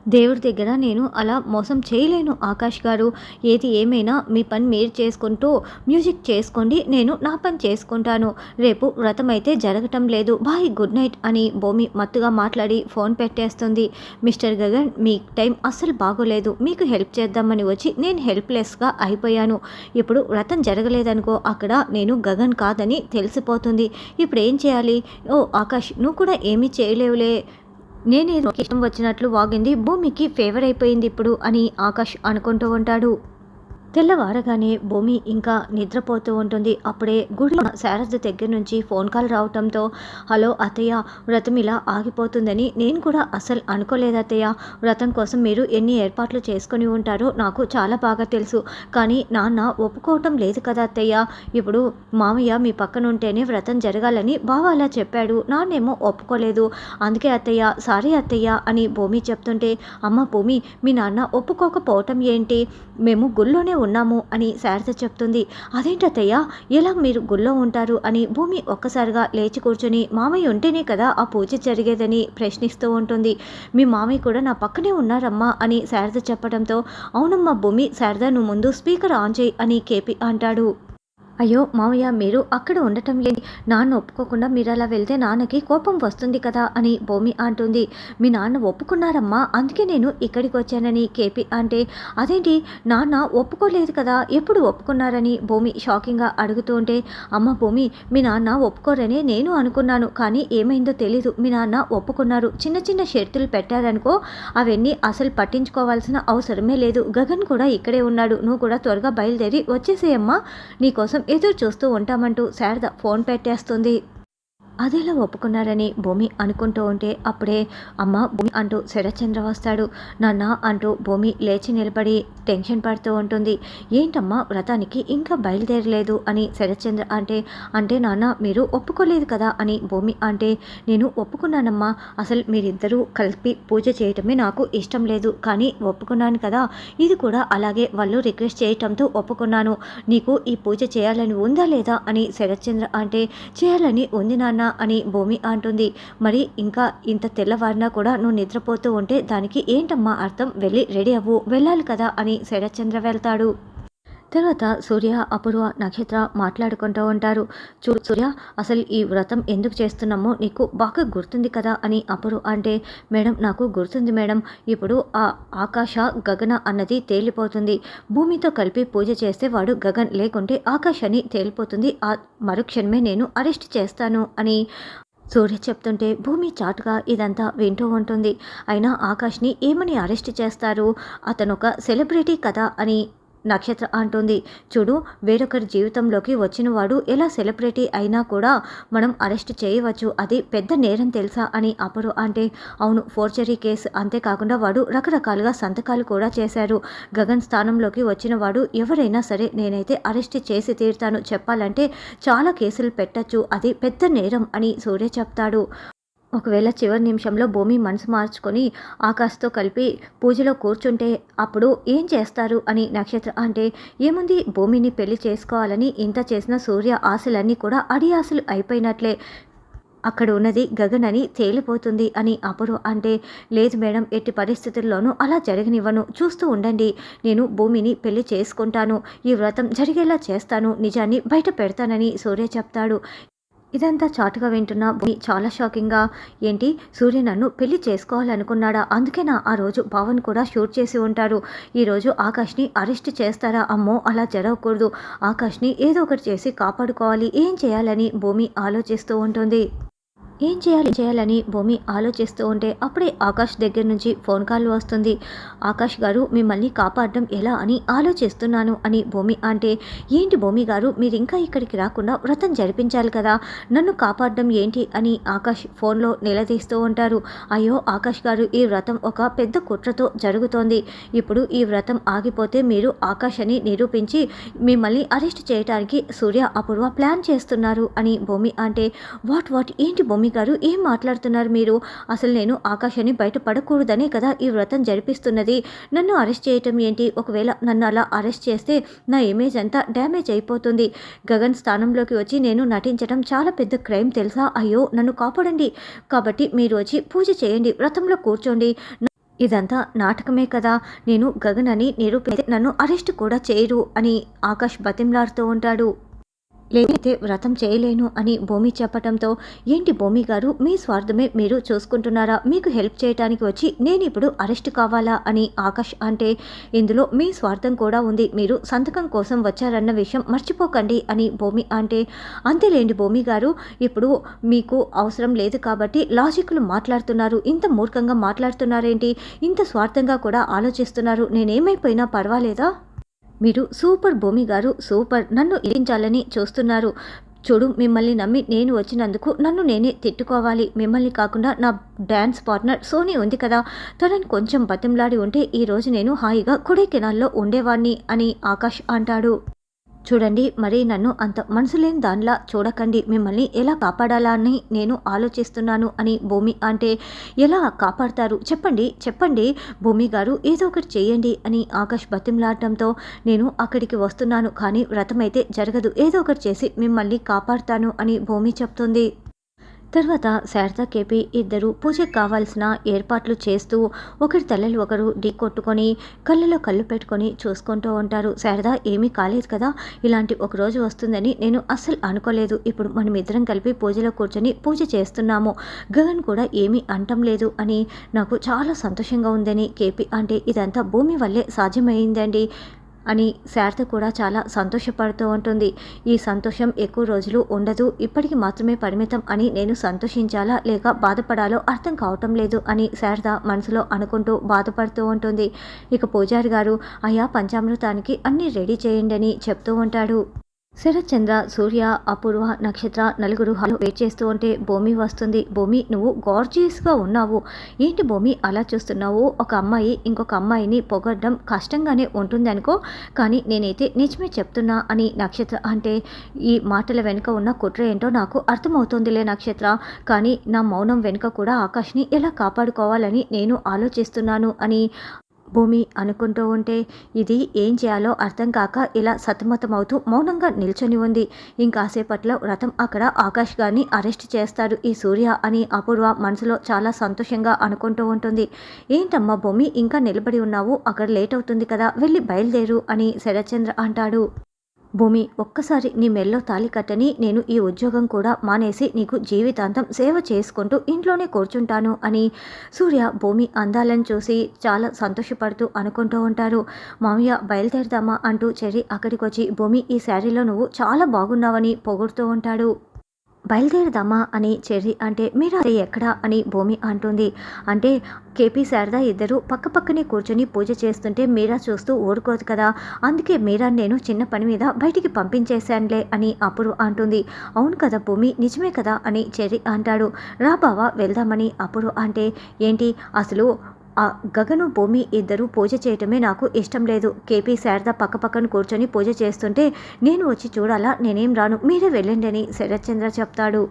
దేవుడి దగ్గర నేను అలా మోసం చేయలేను ఆకాష్ గారు. ఏది ఏమైనా మీ పని మీరు చేసుకుంటూ మ్యూజిక్ చేసుకోండి. నేను నా పని చేసుకుంటాను. రేపు వ్రతం అయితే జరగటం లేదు. బాయ్ గుడ్ నైట్ అని భూమి మత్తుగా మాట్లాడి ఫోన్ పెట్టేస్తుంది. మిస్టర్ గగన్ మీ టైం అస్సలు బాగోలేదు. మీకు హెల్ప్ చేద్దామని వచ్చి నేను హెల్ప్లెస్గా అయిపోయాను. ఇప్పుడు వ్రతం జరగలేదనుకో అక్కడ నేను గగన్ కాదని తెలిసిపోతుంది. ఇప్పుడు ఏం చేయాలి? ఓ ఆకాష్ నువ్వు కూడా ఏమీ చేయలేవులే. నేనేదో ఇష్టం వచ్చినట్లు వాగింది భూమికి ఫేవర్ అయిపోయింది ఇప్పుడు అని ఆకాష్ అనుకుంటూ ఉంటాడు. తెల్లవారగానే భూమి ఇంకా నిద్రపోతూ ఉంటుంది. అప్పుడే గుడిలో శారద దగ్గర నుంచి ఫోన్ కాల్ రావటంతో హలో అత్తయ్య, వ్రతం ఇలా ఆగిపోతుందని నేను కూడా అసలు అనుకోలేదు అత్తయ్య. వ్రతం కోసం మీరు ఎన్ని ఏర్పాట్లు చేసుకొని ఉంటారో నాకు చాలా బాగా తెలుసు. కానీ నాన్న ఒప్పుకోవటం లేదు కదా అత్తయ్య. ఇప్పుడు మామయ్య మీ పక్కన ఉంటేనే వ్రతం జరగాలని బావ అలా చెప్పాడు. నాన్నేమో ఒప్పుకోలేదు. అందుకే అత్తయ్య సారీ అత్తయ్య అని భూమి చెప్తుంటే అమ్మ భూమి మీ నాన్న ఒప్పుకోకపోవటం ఏంటి? మేము గుళ్ళోనే ఉన్నాము అని శారద చెప్తుంది. అదేంటత్తయ్య ఎలా మీరు గుళ్ళో ఉంటారు అని భూమి ఒక్కసారిగా లేచి కూర్చొని మామయ్య ఉంటేనే కదా ఆ పూజ జరిగేదని ప్రశ్నిస్తూ ఉంటుంది. మీ మామయ్య కూడా నా పక్కనే ఉన్నారమ్మా అని శారద చెప్పడంతో అవునమ్మా భూమి, శారద నువ్వు ముందు స్పీకర్ ఆన్ చేయి అని కేపీ అంటాడు. అయ్యో మామయ్య మీరు అక్కడ ఉండటం లేదు. నాన్న ఒప్పుకోకుండా మీరు అలా వెళ్తే నాన్నకి కోపం వస్తుంది కదా అని భూమి అంటుంది. మీ నాన్న ఒప్పుకున్నారమ్మా, అందుకే నేను ఇక్కడికి వచ్చానని కేపీ అంటే అదేంటి నాన్న ఒప్పుకోలేదు కదా, ఎప్పుడు ఒప్పుకున్నారని భూమి షాకింగ్గా అడుగుతూ ఉంటే అమ్మ భూమి మీ నాన్న ఒప్పుకోరనే నేను అనుకున్నాను. కానీ ఏమైందో తెలీదు. మీ నాన్న ఒప్పుకున్నారు. చిన్న చిన్న షరతులు పెట్టారనుకో, అవన్నీ అసలు పట్టించుకోవాల్సిన అవసరమే లేదు. గగన్ కూడా ఇక్కడే ఉన్నాడు. నువ్వు కూడా త్వరగా బయలుదేరి వచ్చేసేయమ్మా, నీకోసం ఎదురు చూస్తూ ఉంటామంటూ శారద ఫోన్ పెట్టేస్తుంది. అదేలా ఒప్పుకున్నారని భూమి అనుకుంటూ ఉంటే అప్పుడే అమ్మ భూమి అంటూ శరత్చంద్ర వస్తాడు. నాన్న అంటూ భూమి లేచి నిలబడి టెన్షన్ పడుతూ ఉంటుంది. ఏంటమ్మా వ్రతానికి ఇంకా బయలుదేరలేదు అని శరత్చంద్ర అంటే నాన్న మీరు ఒప్పుకోలేదు కదా అని భూమి అంటే నేను ఒప్పుకున్నానమ్మా. అసలు మీరిద్దరూ కలిపి పూజ చేయటమే నాకు ఇష్టం లేదు. కానీ ఒప్పుకున్నాను కదా, ఇది కూడా అలాగే వాళ్ళు రిక్వెస్ట్ చేయటంతో ఒప్పుకున్నాను. నీకు ఈ పూజ చేయాలని ఉందా లేదా అని శరత్చంద్ర అంటే చేయాలని ఉంది నాన్న అని భూమి అంటుంది. మరి ఇంకా ఇంత తెల్లవారినా కూడా నువ్వు నిద్రపోతూ ఉంటే దానికి ఏంటమ్మా అర్థం? వెళ్ళి రెడీ అవ్వు, వెళ్ళాలి కదా అని శరత్చంద్ర వెళ్తాడు. తర్వాత సూర్య అపూర్వ నక్షత్ర మాట్లాడుకుంటూ ఉంటారు. చూడు సూర్య, అసలు ఈ వ్రతం ఎందుకు చేస్తున్నామో నీకు బాగా గుర్తుంది కదా అని అపూర్వ అంటే మేడం నాకు గుర్తుంది మేడం. ఇప్పుడు ఆ ఆకాశ గగన అన్నది తేలిపోతుంది. భూమితో కలిపి పూజ చేస్తే వాడు గగన్, లేకుంటే ఆకాశ్ అని తేలిపోతుంది. ఆ మరుక్షణమే నేను అరెస్ట్ చేస్తాను అని సూర్య చెప్తుంటే భూమి చాటుగా ఇదంతా వింటూ ఉంటుంది. అయినా ఆకాష్ని ఏమని అరెస్ట్ చేస్తారు? అతను ఒక సెలబ్రిటీ కదా అని నక్షత్ర అంటుంది. చూడు, వేరొకరి జీవితంలోకి వచ్చిన వాడు ఎలా సెలబ్రిటీ అయినా కూడా మనం అరెస్ట్ చేయవచ్చు. అది పెద్ద నేరం తెలుసా అని అపరు అంటే అవును, ఫోర్జరీ కేసు. అంతేకాకుండా వాడు రకరకాలుగా సంతకాలు కూడా చేశారు. గగన్ స్థానంలోకి వచ్చిన వాడు ఎవరైనా సరే నేనైతే అరెస్ట్ చేసి తీరుతాను. చెప్పాలంటే చాలా కేసులు పెట్టచ్చు. అది పెద్ద నేరం అని సూర్య చెప్తాడు. ఒకవేళ చివరి నిమిషంలో భూమి మనసు మార్చుకొని ఆకాష్తో కలిపి పూజలో కూర్చుంటే అప్పుడు ఏం చేస్తారు అని నక్షత్ర అంటే ఏముంది, భూమిని పెళ్లి చేసుకోవాలని ఇంత చేసిన సూర్య ఆశలన్నీ కూడా అడి ఆశలు అయిపోయినట్లే. అక్కడ ఉన్నది గగన్ అని తేలిపోతుంది అని అపూర్వ అంటే లేదు మేడం, ఎట్టి పరిస్థితుల్లోనూ అలా జరగనివ్వను. చూస్తూ ఉండండి, నేను భూమిని పెళ్లి చేసుకుంటాను. ఈ వ్రతం జరిగేలా చేస్తాను. నిజాన్ని బయట పెడతానని సూర్య చెప్తాడు. ఇదంతా చాటుగా వింటున్న భూమి చాలా షాకింగ్గా ఏంటి సూర్య నన్ను పెళ్లి చేసుకోవాలనుకున్నాడా? అందుకేనా ఆ రోజు భావన్ కూడా షూట్ చేసి ఉంటారు. ఈరోజు ఆకాష్ని అరెస్ట్ చేస్తారా? అమ్మో అలా జరగకూడదు. ఆకాష్ని ఏదో ఒకటి చేసి కాపాడుకోవాలి. ఏం చేయాలని భూమి ఆలోచిస్తూ ఉంటుంది. ఏం చేయాలని భూమి ఆలోచిస్తూ ఉంటే అప్పుడే ఆకాష్ దగ్గర నుంచి ఫోన్ కాల్ వస్తుంది. ఆకాష్ గారు మిమ్మల్ని కాపాడడం ఎలా అని ఆలోచిస్తున్నాను అని భూమి అంటే ఏంటి భూమి గారు, మీరు ఇంకా ఇక్కడికి రాకుండా వ్రతం జరిపించాలి కదా, నన్ను కాపాడడం ఏంటి అని ఆకాష్ ఫోన్లో నిలదీస్తూ ఉంటారు. అయ్యో ఆకాష్ గారు, ఈ వ్రతం ఒక పెద్ద కుట్రతో జరుగుతోంది. ఇప్పుడు ఈ వ్రతం ఆగిపోతే మీరు ఆకాష్ అని నిరూపించి మిమ్మల్ని అరెస్ట్ చేయడానికి సూర్య అపూర్వ ప్లాన్ చేస్తున్నారు అని భూమి అంటే వాట్ ఏంటి భూమి గారు ఏం మాట్లాడుతున్నారు మీరు? అసలు నేను ఆకాశాన్ని బయటపడకూడదనే కదా ఈ వ్రతం జరిపిస్తున్నది. నన్ను అరెస్ట్ చేయటం ఏంటి? ఒకవేళ నన్ను అలా అరెస్ట్ చేస్తే నా ఇమేజ్ అంతా డ్యామేజ్ అయిపోతుంది. గగన్ స్థానంలోకి వచ్చి నేను నటించడం చాలా పెద్ద క్రైమ్ తెలుసా? అయ్యో నన్ను కాపాడండి. కాబట్టి మీరు వచ్చి పూజ చేయండి, వ్రతంలో కూర్చోండి. ఇదంతా నాటకమే కదా! నేను గగన్ అని నిరూపిస్తే నన్ను అరెస్ట్ కూడా చేయరు అని ఆకాష్ బతిమలాడుతూ ఉంటాడు. లేకపోతే వ్రతం చేయలేను అని భూమి చెప్పటంతో, ఏంటి భూమి గారు మీ స్వార్థమే మీరు చూసుకుంటున్నారా? మీకు హెల్ప్ చేయటానికి వచ్చి నేనిప్పుడు అరెస్ట్ కావాలా అని ఆకాష్ అంటే, ఇందులో మీ స్వార్థం కూడా ఉంది. మీరు సంతకం కోసం వచ్చారన్న విషయం మర్చిపోకండి అని భూమి అంటే, అంతేలేండి భూమి గారు, ఇప్పుడు మీకు అవసరం లేదు కాబట్టి లాజిక్లు మాట్లాడుతున్నారు. ఇంత మూర్ఖంగా మాట్లాడుతున్నారేంటి? ఇంత స్వార్థంగా కూడా ఆలోచిస్తున్నారు. నేనేమైపోయినా పర్వాలేదా? మీరు సూపర్ భూమి గారు, సూపర్. నన్ను ఇరించాలని చూస్తున్నారు. చూడు, మిమ్మల్ని నమ్మి నేను వచ్చినందుకు నన్ను నేనే తిట్టుకోవాలి. మిమ్మల్ని కాకుండా నా డ్యాన్స్ పార్ట్నర్ సోనీ ఉంది కదా, తనని కొంచెం బతిమలాడి ఉంటే ఈరోజు నేను హాయిగా కొడైకెనాల్లో ఉండేవాణ్ణి అని ఆకాష్ అంటాడు. చూడండి, మరి నన్ను అంత మనసులేని దానిలా చూడకండి. మిమ్మల్ని ఎలా కాపాడాలా అని నేను ఆలోచిస్తున్నాను అని భూమి అంటే, ఎలా కాపాడతారు చెప్పండి చెప్పండి భూమి గారు, ఏదో ఒకటి చేయండి అని ఆకాష్ బతిమలాడటంతో, నేను అక్కడికి వస్తున్నాను కానీ వ్రతమైతే జరగదు. ఏదో ఒకటి చేసి మిమ్మల్ని కాపాడుతాను అని భూమి చెప్తుంది. తర్వాత శారద కేపీ ఇద్దరు పూజకు కావాల్సిన ఏర్పాట్లు చేస్తూ ఒకరి తలలు ఒకరు ఢీ కొట్టుకొని కళ్ళలో కళ్ళు పెట్టుకొని చూసుకుంటూ ఉంటారు. శారద, ఏమీ కాలేదు కదా, ఇలాంటి ఒక రోజు వస్తుందని నేను అస్సలు అనుకోలేదు. ఇప్పుడు మనం ఇద్దరం కలిపి పూజలో కూర్చొని పూజ చేస్తున్నాము. గగన్ కూడా ఏమీ అంటం లేదు అని నాకు చాలా సంతోషంగా ఉందని కేపీ అంటే, ఇదంతా భూమి వల్లే సాధ్యమైందండి అని శారద కూడా చాలా సంతోషపడుతూ ఉంటుంది. ఈ సంతోషం ఎక్కువ రోజులు ఉండదు, ఇప్పటికి మాత్రమే పరిమితం అని నేను సంతోషించాలా లేక బాధపడాలో అర్థం కావటం లేదు అని శారద మనసులో అనుకుంటూ బాధపడుతూ ఉంటుంది. ఇక పూజారి గారు, అయ్యా పంచామృతానికి అన్నీ రెడీ చేయండి అని చెప్తూ ఉంటాడు. శరత్చంద్ర, సూర్య, అపూర్వ, నక్షత్ర నలుగురు హాల్లో వెయిట్ చేస్తూ ఉంటే భూమి వస్తుంది. భూమి, నువ్వు గార్జియస్గా ఉన్నావు. ఏంటి భూమి అలా చూస్తున్నావు? ఒక అమ్మాయి ఇంకొక అమ్మాయిని పొగడడం కష్టంగానే ఉంటుంది అనుకో, కానీ నేనైతే నిజమే చెప్తున్నా అని నక్షత్ర అంటే, ఈ మాటల వెనుక ఉన్న కుట్ర ఏంటో నాకు అర్థమవుతుందిలే నక్షత్ర, కానీ నా మౌనం వెనుక కూడా ఆకాష్ని ఎలా కాపాడుకోవాలని నేను ఆలోచిస్తున్నాను అని భూమి అనుకుంటూ ఉంటే, ఇది ఏం చేయాలో అర్థం కాక ఇలా సతమతమవుతూ మౌనంగా నిల్చొని ఉంది. ఇంకాసేపట్లో వ్రతం అక్కడ ఆకాష్ గారిని అరెస్ట్ చేస్తారు ఈ సూర్య అని అపూర్వ మనసులో చాలా సంతోషంగా అనుకుంటూ ఉంటుంది. ఏంటమ్మా భూమి, ఇంకా నిలబడి ఉన్నావు? అక్కడ లేట్ అవుతుంది కదా, వెళ్ళి బయలుదేరు అని శరత్చంద్ర అంటాడు. భూమి, ఒక్కసారి నీ మెల్లో తాళి కట్టని నేను ఈ ఉద్యోగం కూడా మానేసి నీకు జీవితాంతం సేవ చేసుకుంటూ ఇంట్లోనే కూర్చుంటాను అని సూర్య భూమి అందాలను చూసి చాలా సంతోషపడుతూ అనుకుంటూ ఉంటారు. మామయ్య బయలుదేరదామా అంటూ చెర్రీ అక్కడికి వచ్చి, భూమి ఈ శారీలో నువ్వు చాలా బాగున్నావని పొగుడుతూ ఉంటాడు. బయలుదేరదామా అని చెర్రీ అంటే, మీరు అది ఎక్కడా అని భూమి అంటుంది. అంటే కేపీ శారద ఇద్దరు పక్కపక్కనే కూర్చొని పూజ చేస్తుంటే మీరా చూస్తూ ఊరుకోదు కదా, అందుకే మీరా నేను చిన్న పని మీద బయటికి పంపించేశానులే అని అప్పుడు అంటుంది. అవును కదా భూమి, నిజమే కదా అని చెర్రీ అంటాడు. రా బావా వెళ్దామని అప్పుడు అంటే, ఏంటి అసలు ఆ గగను భూమి ఇద్దరు పూజ చేయటమే నాకు ఇష్టం లేదు. కేపీ శారద పక్కపక్కన కూర్చొని పూజ చేస్తుంటే నేను వచ్చి చూడాలా? నేనేం రాను, మీరే వెళ్ళండి అని శరత్చంద్ర చెప్తాడు.